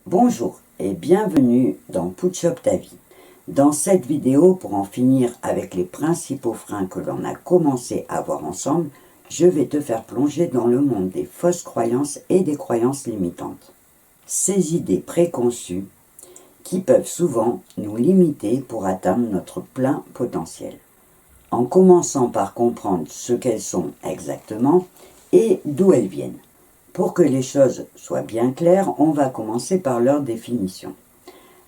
Bonjour et bienvenue dans Putch Up ta vie. Dans cette vidéo, pour en finir avec les principaux freins que l'on a commencé à voir ensemble, je vais te faire plonger dans le monde des fausses croyances et des croyances limitantes. Ces idées préconçues qui peuvent souvent nous limiter pour atteindre notre plein potentiel. En commençant par comprendre ce qu'elles sont exactement et d'où elles viennent. Pour que les choses soient bien claires, on va commencer par leur définition.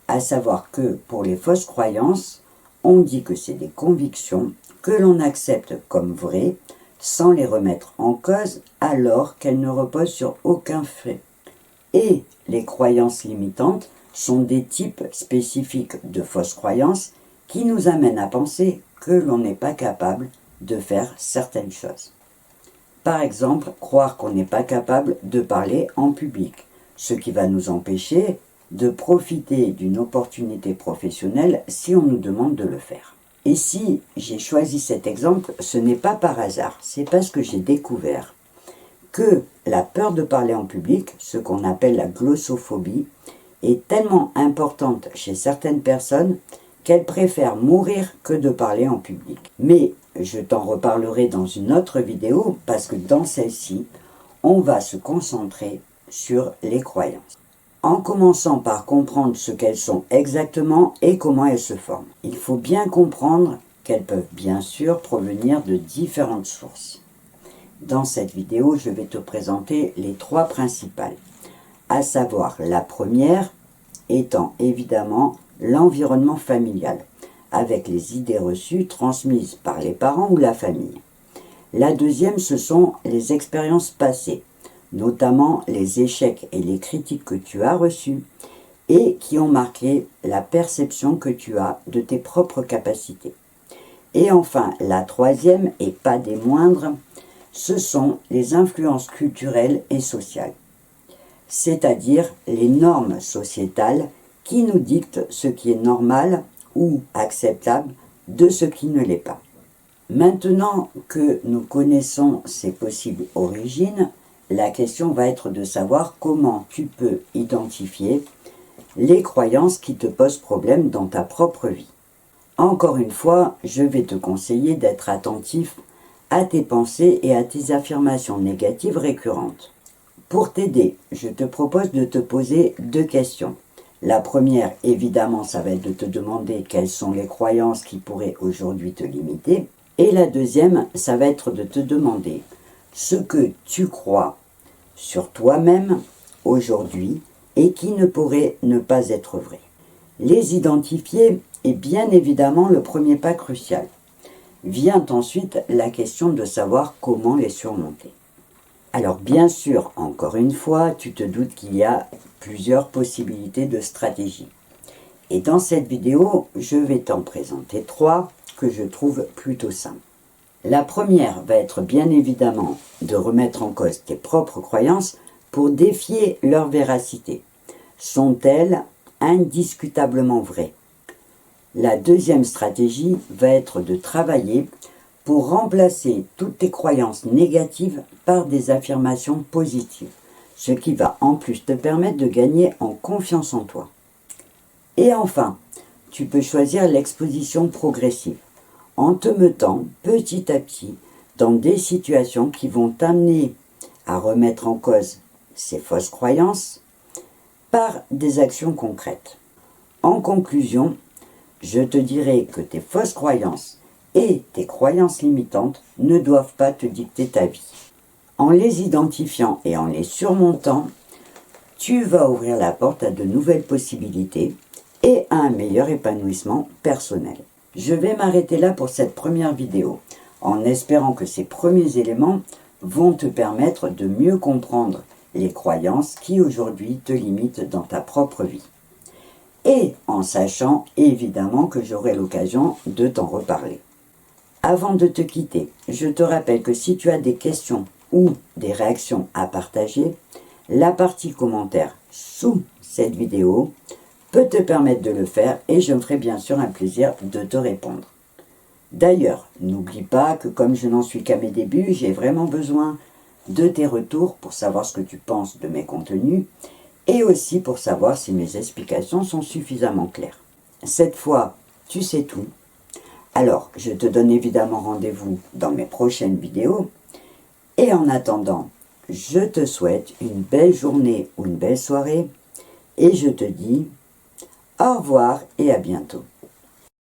À savoir que pour les fausses croyances, on dit que c'est des convictions que l'on accepte comme vraies sans les remettre en cause alors qu'elles ne reposent sur aucun fait. Et les croyances limitantes sont des types spécifiques de fausses croyances qui nous amènent à penser que l'on n'est pas capable de faire certaines choses. Par exemple, croire qu'on n'est pas capable de parler en public, ce qui va nous empêcher de profiter d'une opportunité professionnelle si on nous demande de le faire. Et si j'ai choisi cet exemple, ce n'est pas par hasard, c'est parce que j'ai découvert que la peur de parler en public, ce qu'on appelle la glossophobie, est tellement importante chez certaines personnes qu'elles préfèrent mourir que de parler en public. Mais je t'en reparlerai dans une autre vidéo parce que dans celle-ci, on va se concentrer sur les croyances. En commençant par comprendre ce qu'elles sont exactement et comment elles se forment. Il faut bien comprendre qu'elles peuvent bien sûr provenir de différentes sources. Dans cette vidéo, je vais te présenter les trois principales, à savoir la première étant évidemment l'environnement familial, avec les idées reçues transmises par les parents ou la famille. La deuxième, ce sont les expériences passées, notamment les échecs et les critiques que tu as reçues et qui ont marqué la perception que tu as de tes propres capacités. Et enfin, la troisième, et pas des moindres, ce sont les influences culturelles et sociales, c'est-à-dire les normes sociétales qui nous dictent ce qui est normal ou acceptable de ce qui ne l'est pas. Maintenant que nous connaissons ces possibles origines, la question va être de savoir comment tu peux identifier les croyances qui te posent problème dans ta propre vie. Encore une fois, je vais te conseiller d'être attentif à tes pensées et à tes affirmations négatives récurrentes. Pour t'aider, je te propose de te poser deux questions. La première, évidemment, ça va être de te demander quelles sont les croyances qui pourraient aujourd'hui te limiter. Et la deuxième, ça va être de te demander ce que tu crois sur toi-même aujourd'hui et qui ne pourrait ne pas être vrai. Les identifier est bien évidemment le premier pas crucial. Vient ensuite la question de savoir comment les surmonter. Alors bien sûr, encore une fois, tu te doutes qu'il y a plusieurs possibilités de stratégie. Et dans cette vidéo, je vais t'en présenter trois que je trouve plutôt simples. La première va être bien évidemment de remettre en cause tes propres croyances pour défier leur véracité. Sont-elles indiscutablement vraies? La deuxième stratégie va être de travailler pour remplacer toutes tes croyances négatives par des affirmations positives, ce qui va en plus te permettre de gagner en confiance en toi. Et enfin, tu peux choisir l'exposition progressive, en te mettant petit à petit dans des situations qui vont t'amener à remettre en cause ces fausses croyances par des actions concrètes. En conclusion, je te dirai que tes fausses croyances et tes croyances limitantes ne doivent pas te dicter ta vie. En les identifiant et en les surmontant, tu vas ouvrir la porte à de nouvelles possibilités et à un meilleur épanouissement personnel. Je vais m'arrêter là pour cette première vidéo, en espérant que ces premiers éléments vont te permettre de mieux comprendre les croyances qui aujourd'hui te limitent dans ta propre vie. Et en sachant évidemment que j'aurai l'occasion de t'en reparler. Avant de te quitter, je te rappelle que si tu as des questions ou des réactions à partager, la partie commentaire sous cette vidéo peut te permettre de le faire et je me ferai bien sûr un plaisir de te répondre. D'ailleurs, n'oublie pas que comme je n'en suis qu'à mes débuts, j'ai vraiment besoin de tes retours pour savoir ce que tu penses de mes contenus et aussi pour savoir si mes explications sont suffisamment claires. Cette fois, tu sais tout. Alors, je te donne évidemment rendez-vous dans mes prochaines vidéos. Et en attendant, je te souhaite une belle journée ou une belle soirée. Et je te dis au revoir et à bientôt.